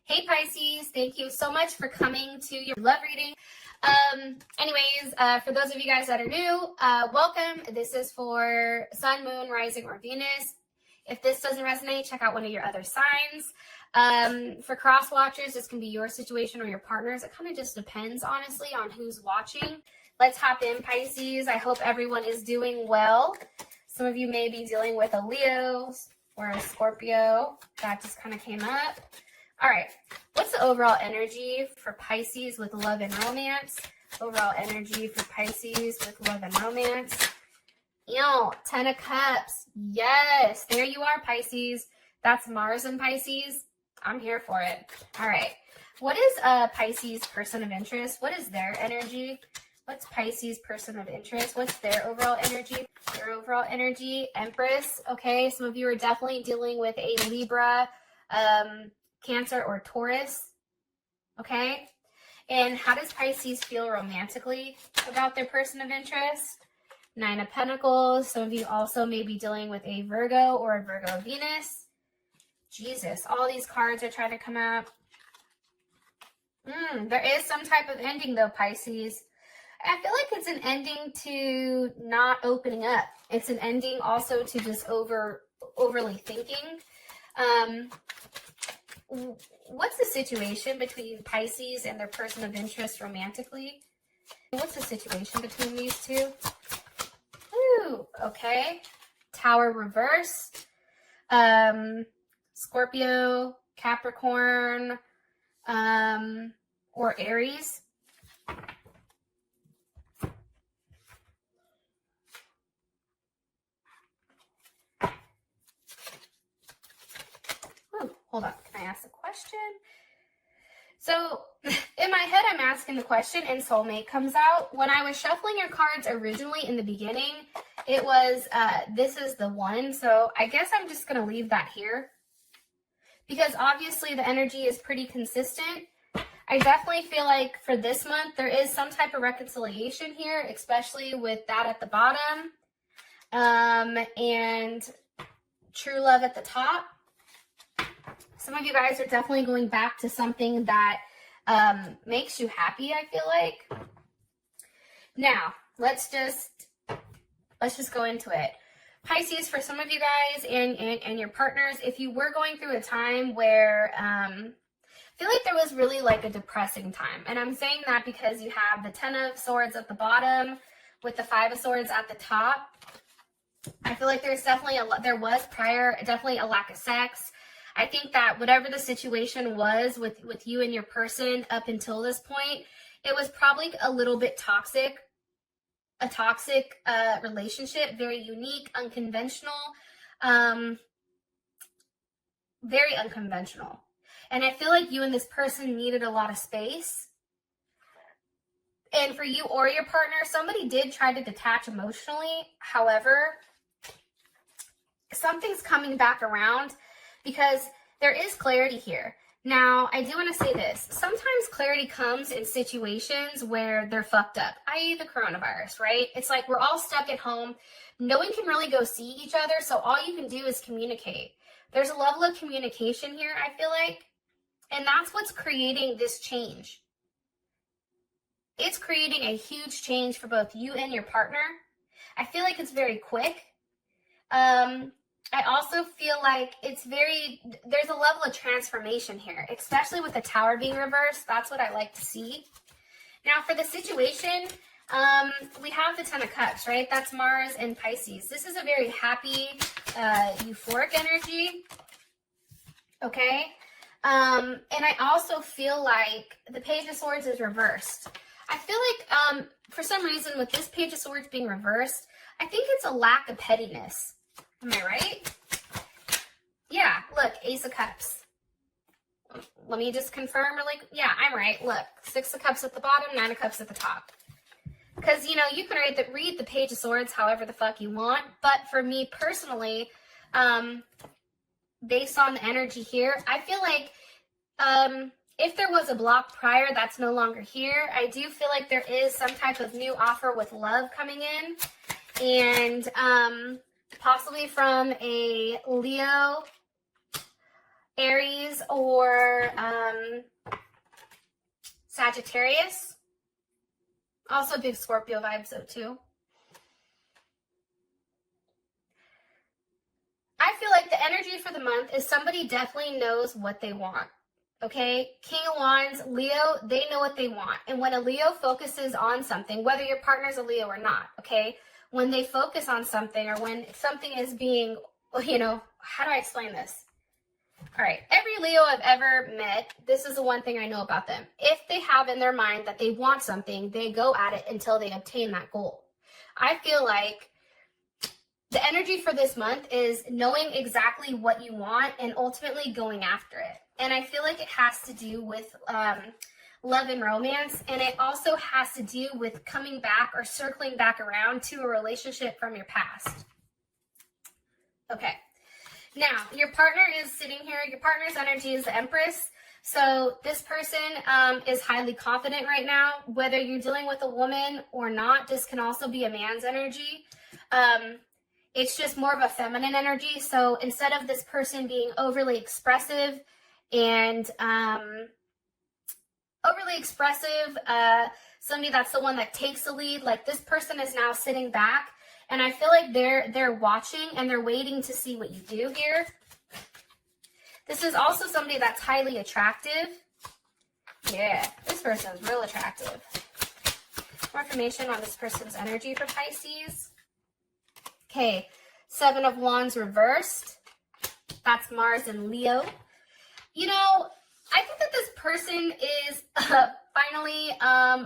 Hey Pisces, thank you so much for coming to your love reading. For those of you guys that are new, welcome. This is for Sun, Moon, Rising, or Venus. If this doesn't resonate, check out one of your other signs. For cross watchers, this can be your situation or your partner's. It kind of just depends, honestly, on who's watching. Let's hop in, Pisces. I hope everyone is doing well. Some of you may be dealing with a Leo or a Scorpio. That just kind of came up. All right, what's the overall energy for Pisces with love and romance? Overall energy for Pisces with love and romance. Ten of Cups. Yes, there you are, Pisces. That's Mars in Pisces. I'm here for it. All right, what is a Pisces person of interest? What is their energy? What's Pisces person of interest? What's their overall energy? Their overall energy, Empress. Okay, some of you are definitely dealing with a Libra, Cancer, or Taurus. Okay, and how does Pisces feel romantically about their person of interest? Nine of Pentacles. Some of you also may be dealing with a Virgo or a Virgo Venus. Jesus, all these cards are trying to come out. There is some type of ending though, Pisces. I feel like it's an ending to not opening up. It's an ending also to just overly thinking. What's the situation between Pisces and their person of interest romantically? What's the situation between these two? Ooh, okay. Tower reverse. Scorpio, Capricorn, or Aries. Hold on, can I ask a question? So in my head, I'm asking the question and soulmate comes out. When I was shuffling your cards originally in the beginning, it was, this is the one. So I guess I'm just going to leave that here because obviously the energy is pretty consistent. I definitely feel like for this month, there is some type of reconciliation here, especially with that at the bottom, and true love at the top. Some of you guys are definitely going back to something that makes you happy, I feel like. Now, let's just go into it. Pisces, for some of you guys and your partners, if you were going through a time where I feel like there was really like a depressing time. And I'm saying that because you have the 10 of Swords at the bottom with the 5 of Swords at the top. I feel like there's definitely definitely a lack of sex. I think that whatever the situation was with you and your person up until this point, it was probably a little bit toxic, a toxic relationship, very unique, unconventional, very unconventional. And I feel like you and this person needed a lot of space. And for you or your partner, somebody did try to detach emotionally. However, something's coming back around, because there is clarity here. Now, I do want to say this. Sometimes clarity comes in situations where they're fucked up, i.e. the coronavirus, right? It's like we're all stuck at home. No one can really go see each other, so all you can do is communicate. There's a level of communication here, I feel like, and that's what's creating this change. It's creating a huge change for both you and your partner. I feel like it's very quick. I also feel like there's a level of transformation here, especially with the Tower being reversed. That's what I like to see. Now for the situation, we have the 10 of Cups, right? That's Mars and Pisces. This is a very happy, euphoric energy, okay? And I also feel like the Page of Swords is reversed. I feel like for some reason with this Page of Swords being reversed, I think it's a lack of pettiness. Am I right? Yeah, look, Ace of Cups. Let me just confirm yeah, I'm right. Look, 6 of Cups at the bottom, 9 of Cups at the top. Because, you can read the Page of Swords however the fuck you want. But for me personally, based on the energy here, I feel like if there was a block prior that's no longer here, I do feel like there is some type of new offer with love coming in. And possibly from a Leo Aries or Sagittarius. Also big Scorpio vibes though too. I feel like the energy for the month is somebody definitely knows what they want. Okay, King of Wands, Leo, they know what they want. And when a Leo focuses on something, whether your partner's a Leo or not, okay, when they focus on something or when something is being, you know, how do I explain this? All right, every Leo I've ever met, this is the one thing I know about them. If they have in their mind that they want something, they go at it until they obtain that goal. I feel like the energy for this month is knowing exactly what you want and ultimately going after it. And I feel like it has to do with love and romance. And it also has to do with coming back or circling back around to a relationship from your past. Okay. Now, your partner is sitting here. Your partner's energy is the Empress. So this person is highly confident right now. Whether you're dealing with a woman or not, this can also be a man's energy. It's just more of a feminine energy. So instead of this person being overly expressive and somebody that's the one that takes the lead, like this person is now sitting back. And I feel like they're watching and they're waiting to see what you do here. This is also somebody that's highly attractive. Yeah, this person's real attractive. More information on this person's energy for Pisces. Okay, 7 of Wands reversed. That's Mars and Leo. You know, I think that this person is finally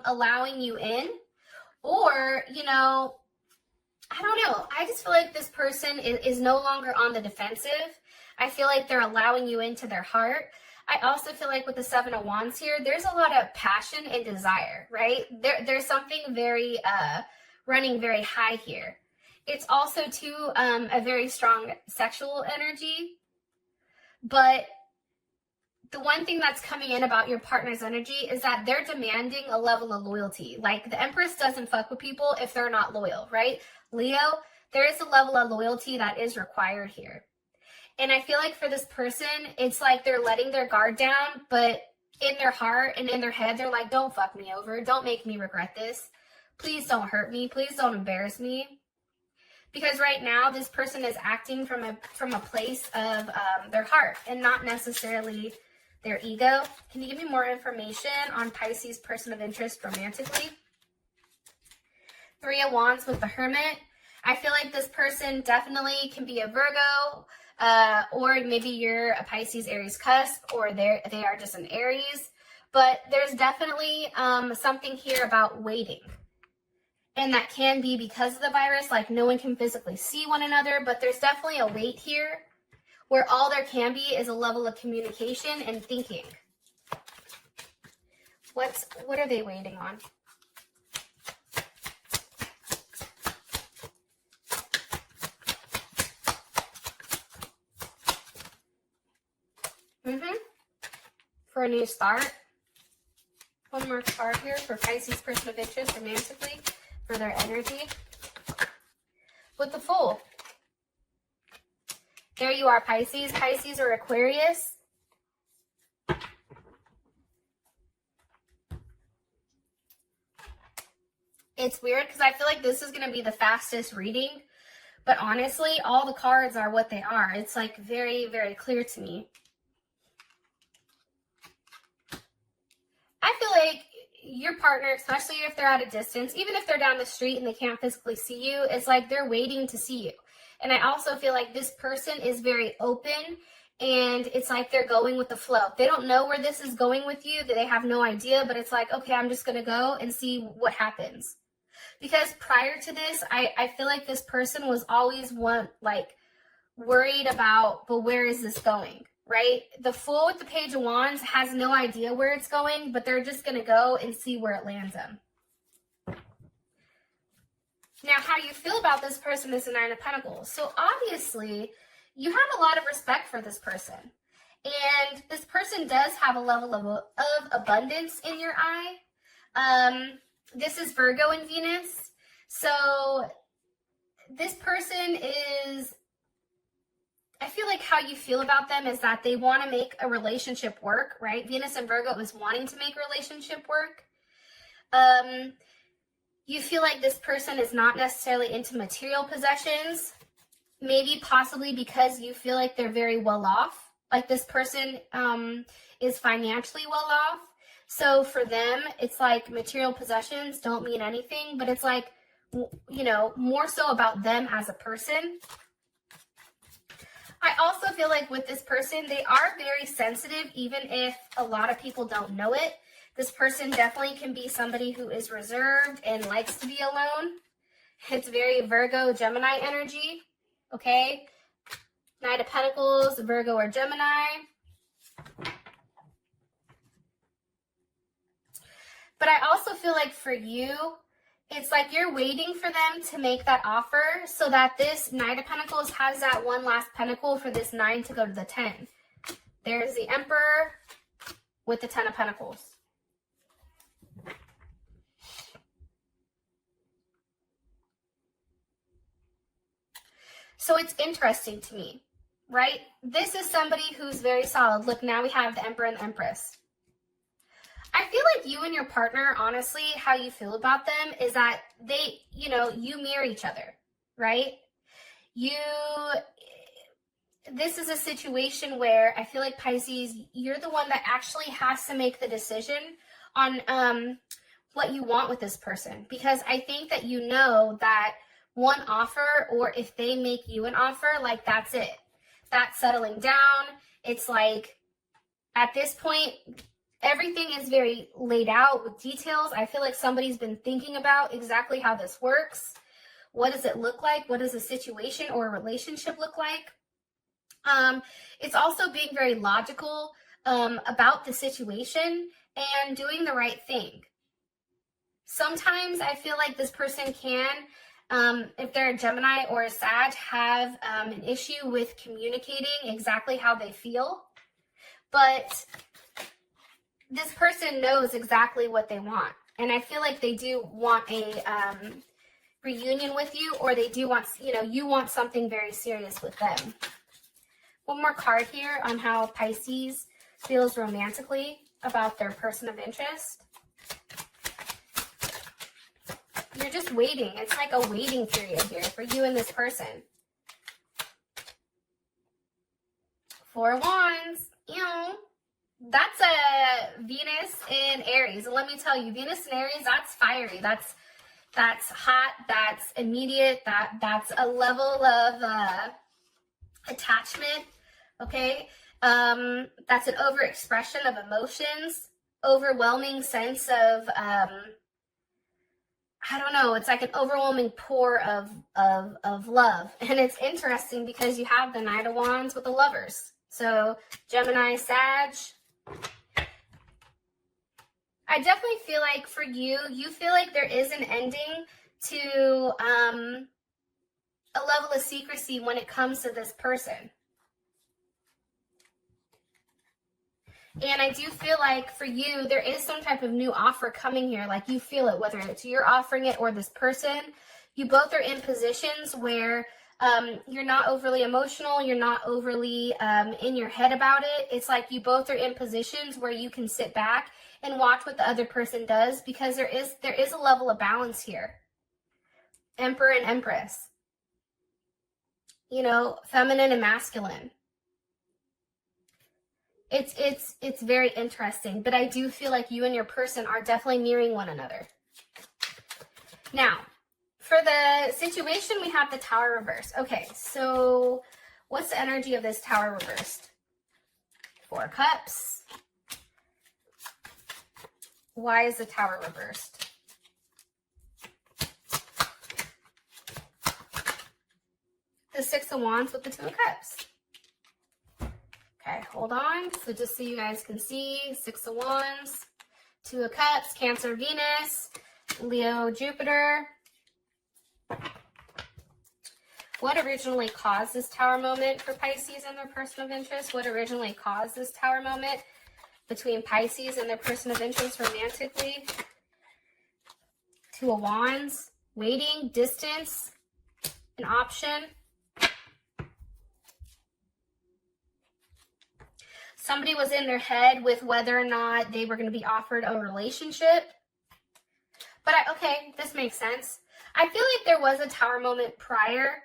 allowing you in. Or, you know, I don't know. I just feel like this person is no longer on the defensive. I feel like they're allowing you into their heart. I also feel like with the 7 of Wands here, there's a lot of passion and desire, right? There's something very, running very high here. It's also, too, a very strong sexual energy. But the one thing that's coming in about your partner's energy is that they're demanding a level of loyalty. Like, the Empress doesn't fuck with people if they're not loyal, right? Leo, there is a level of loyalty that is required here. And I feel like for this person, it's like they're letting their guard down, but in their heart and in their head, they're like, don't fuck me over. Don't make me regret this. Please don't hurt me. Please don't embarrass me. Because right now, this person is acting from a place of their heart and not necessarily their ego. Can you give me more information on Pisces' person of interest romantically? 3 of Wands with the Hermit. I feel like this person definitely can be a Virgo, or maybe you're a Pisces Aries cusp, or they are just an Aries. But there's definitely something here about waiting. And that can be because of the virus, like no one can physically see one another, but there's definitely a wait here where all there can be is a level of communication and thinking. What are they waiting on? For a new start. One more card here for Pisces person of interest romantically for their energy. With the Fool. There you are, Pisces. Pisces or Aquarius. It's weird because I feel like this is going to be the fastest reading. But honestly, all the cards are what they are. It's like very, very clear to me. I feel like your partner, especially if they're at a distance, even if they're down the street and they can't physically see you, it's like they're waiting to see you. And I also feel like this person is very open and it's like they're going with the flow. They don't know where this is going with you. They have no idea, but it's like, okay, I'm just going to go and see what happens. Because prior to this, I feel like this person was always worried about, but where is this going? Right? The Fool with the Page of Wands has no idea where it's going, but they're just going to go and see where it lands them. Now, how you feel about this person is the 9 of Pentacles. So obviously, you have a lot of respect for this person. And this person does have a level of abundance in your eye. This is Virgo and Venus. So this person is I feel like how you feel about them is that they want to make a relationship work, right? Venus and Virgo is wanting to make a relationship work. You feel like this person is not necessarily into material possessions, maybe possibly because you feel like they're very well off. Like this person is financially well off. So for them, it's like material possessions don't mean anything, but it's like, you know, more so about them as a person. I also feel like with this person, they are very sensitive, even if a lot of people don't know it. This person definitely can be somebody who is reserved and likes to be alone. It's very Virgo, Gemini energy, okay? Knight of Pentacles, Virgo or Gemini. But I also feel like for you, it's like you're waiting for them to make that offer so that this Knight of Pentacles has that one last pentacle for this 9 to go to the 10. There's the Emperor with the 10 of Pentacles. So it's interesting to me, right? This is somebody who's very solid. Look, now we have the Emperor and the Empress. I feel like you and your partner, honestly, how you feel about them is that they, you know, you mirror each other, right? This is a situation where I feel like Pisces, you're the one that actually has to make the decision on what you want with this person. Because I think that you know that one offer, or if they make you an offer, like that's it. That's settling down. It's like, at this point, everything is very laid out with details. I feel like somebody's been thinking about exactly how this works. What does it look like? What does a situation or a relationship look like? It's also being very logical about the situation and doing the right thing. Sometimes I feel like this person can, if they're a Gemini or a Sag, have an issue with communicating exactly how they feel. But this person knows exactly what they want. And I feel like they do want a reunion with you, or they do want, you know, you want something very serious with them. One more card here on how Pisces feels romantically about their person of interest. You're just waiting. It's like a waiting period here for you and this person. Four of Wands. You know, that's a Venus in Aries. And let me tell you, Venus in Aries, that's fiery. That's hot. That's immediate. That's a level of attachment. Okay. That's an overexpression of emotions, overwhelming sense of I don't know, it's like an overwhelming pour of love. And it's interesting because you have the Knight of Wands with the Lovers. So Gemini, Sag. I definitely feel like for you, you feel like there is an ending to a level of secrecy when it comes to this person. And I do feel like for you, there is some type of new offer coming here. Like you feel it, whether it's you're offering it or this person. You both are in positions where you're not overly emotional. You're not overly in your head about it. It's like you both are in positions where you can sit back and watch what the other person does, because there is a level of balance here. Emperor and Empress. You know, feminine and masculine. It's very interesting, but I do feel like you and your person are definitely mirroring one another. Now, for the situation, we have the Tower reversed. Okay, so what's the energy of this Tower reversed? Four of Cups. Why is the Tower reversed? The Six of Wands with the Two of Cups. Okay, hold on. So just so you guys can see, Six of Wands, Two of Cups, Cancer, Venus, Leo, Jupiter. What originally caused this Tower moment for Pisces and their person of interest? What originally caused this Tower moment between Pisces and their person of interest romantically? Two of Wands, waiting, distance, an option. Somebody was in their head with whether or not they were going to be offered a relationship. But okay, this makes sense. I feel like there was a Tower moment prior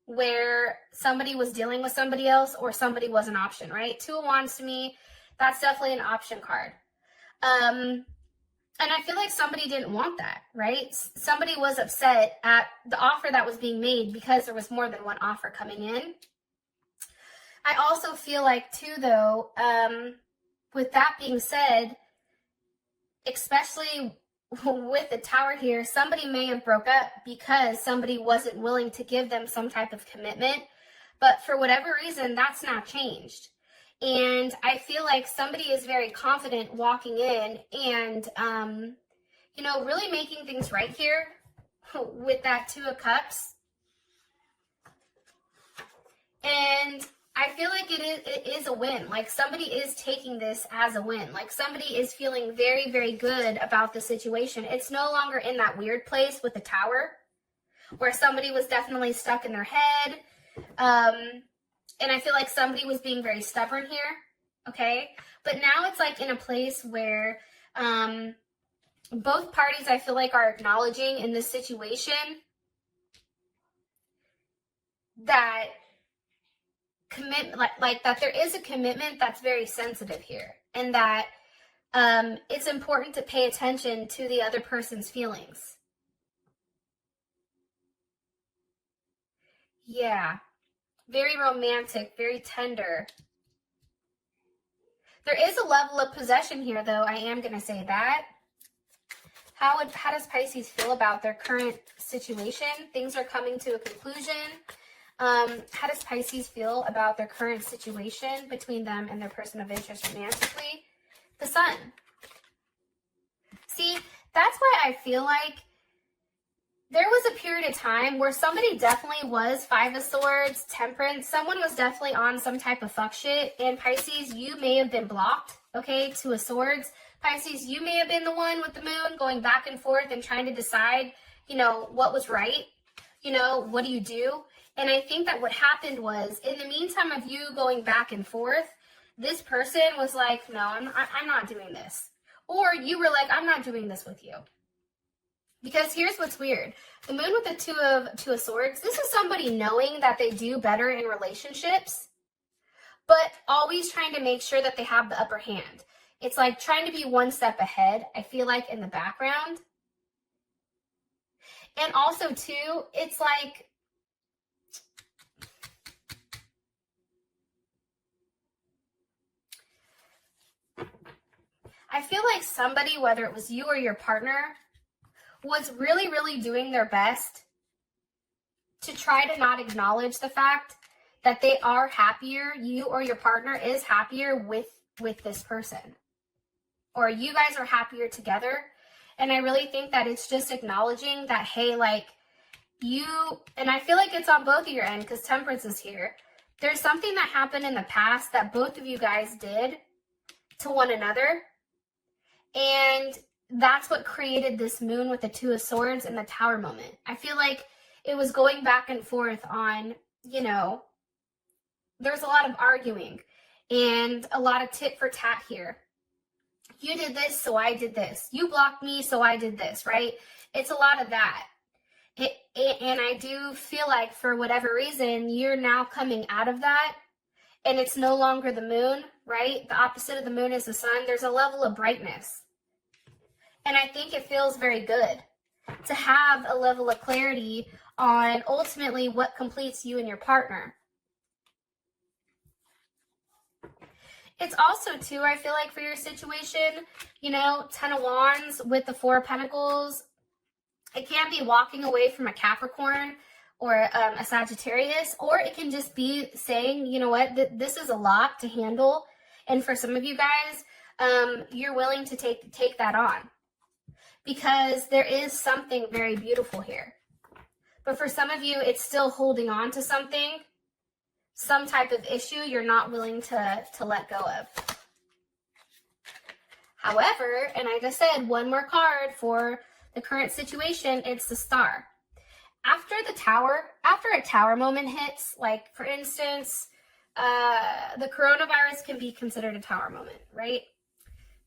where somebody was dealing with somebody else or somebody was an option, right? Two of Wands to me, that's definitely an option card. And I feel like somebody didn't want that, right? Somebody was upset at the offer that was being made because there was more than one offer coming in. I also feel like too, though, with that being said, especially with the Tower here, somebody may have broke up because somebody wasn't willing to give them some type of commitment. But for whatever reason, that's now changed. And I feel like somebody is very confident walking in and, you know, really making things right here with that Two of Cups. And I feel like it is a win. Like somebody is taking this as a win. Like somebody is feeling very, very good about the situation. It's no longer in that weird place with the Tower where somebody was definitely stuck in their head. And I feel like somebody was being very stubborn here, okay? But now it's like in a place where both parties, I feel like, are acknowledging in this situation that like that there is a commitment that's very sensitive here, and that it's important to pay attention to the other person's feelings. Yeah. Very romantic, very tender. There is a level of possession here, though. I am going to say that. How does Pisces feel about their current situation? Things are coming to a conclusion. How does Pisces feel about their current situation between them and their person of interest romantically? The Sun. See, that's why I feel like there was a period of time where somebody definitely was Five of Swords, Temperance. Someone was definitely on some type of fuck shit. And Pisces, you may have been blocked, okay? Two of Swords. Pisces, you may have been the one with the moon going back and forth and trying to decide, you know, what was right. You know, what do you do? And I think that what happened was, in the meantime of you going back and forth, this person was like, no, I'm not doing this. Or you were like, I'm not doing this with you. Because here's what's weird. The moon with the two of Swords, this is somebody knowing that they do better in relationships, but always trying to make sure that they have the upper hand. It's like trying to be one step ahead, I feel like, in the background. And also, too, it's like, I feel like somebody, whether it was you or your partner, was really, really doing their best to try to not acknowledge the fact that they are happier, you or your partner is happier with this person. Or you guys are happier together. And I really think that it's just acknowledging that, hey, like, you, and I feel like it's on both of your end because Temperance is here. There's something that happened in the past that both of you guys did to one another. And that's what created this moon with the Two of Swords and the Tower moment. I feel like it was going back and forth on, you know, there's a lot of arguing and a lot of tit for tat here. You did this, so I did this. You blocked me, so I did this, right? It's a lot of that. And I do feel like for whatever reason, you're now coming out of that and it's no longer the moon, right? The opposite of the moon is the sun. There's a level of brightness. And I think it feels very good to have a level of clarity on ultimately what completes you and your partner. It's also, too, I feel like for your situation, you know, Ten of Wands with the Four of Pentacles, it can be walking away from a Capricorn or a Sagittarius, or it can just be saying, you know what, this is a lot to handle. And for some of you guys, you're willing to take that on. Because there is something very beautiful here. But for some of you, it's still holding on to something, some type of issue you're not willing to let go of. However, and I just said one more card for the current situation, it's the Star. After a Tower moment hits, like for instance, the coronavirus can be considered a tower moment, right?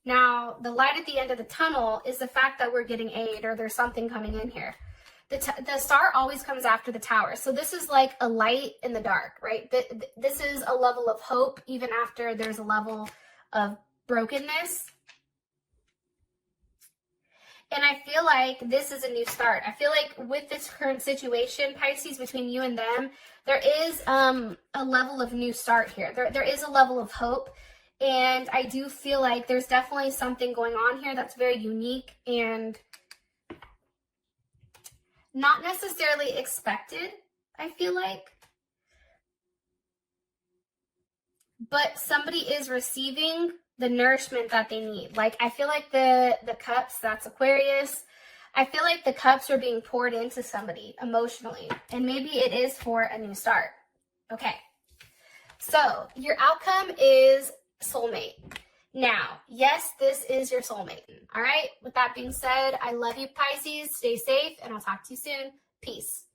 Now, the light at the end of the tunnel is the fact that we're getting aid or there's something coming in here. The star always comes after the tower. So this is like a light in the dark, right? This is a level of hope even after there's a level of brokenness. And I feel like this is a new start. I feel like with this current situation, Pisces, between you and them, there is a level of new start here. There is a level of hope. And I do feel like there's definitely something going on here that's very unique and not necessarily expected, I feel like. But somebody is receiving the nourishment that they need. Like, I feel like the cups, that's Aquarius. I feel like the cups are being poured into somebody emotionally. And maybe it is for a new start. Okay. So, your outcome is soulmate. Now, yes, this is your soulmate. All right. With that being said, I love you, Pisces. Stay safe, and I'll talk to you soon. Peace.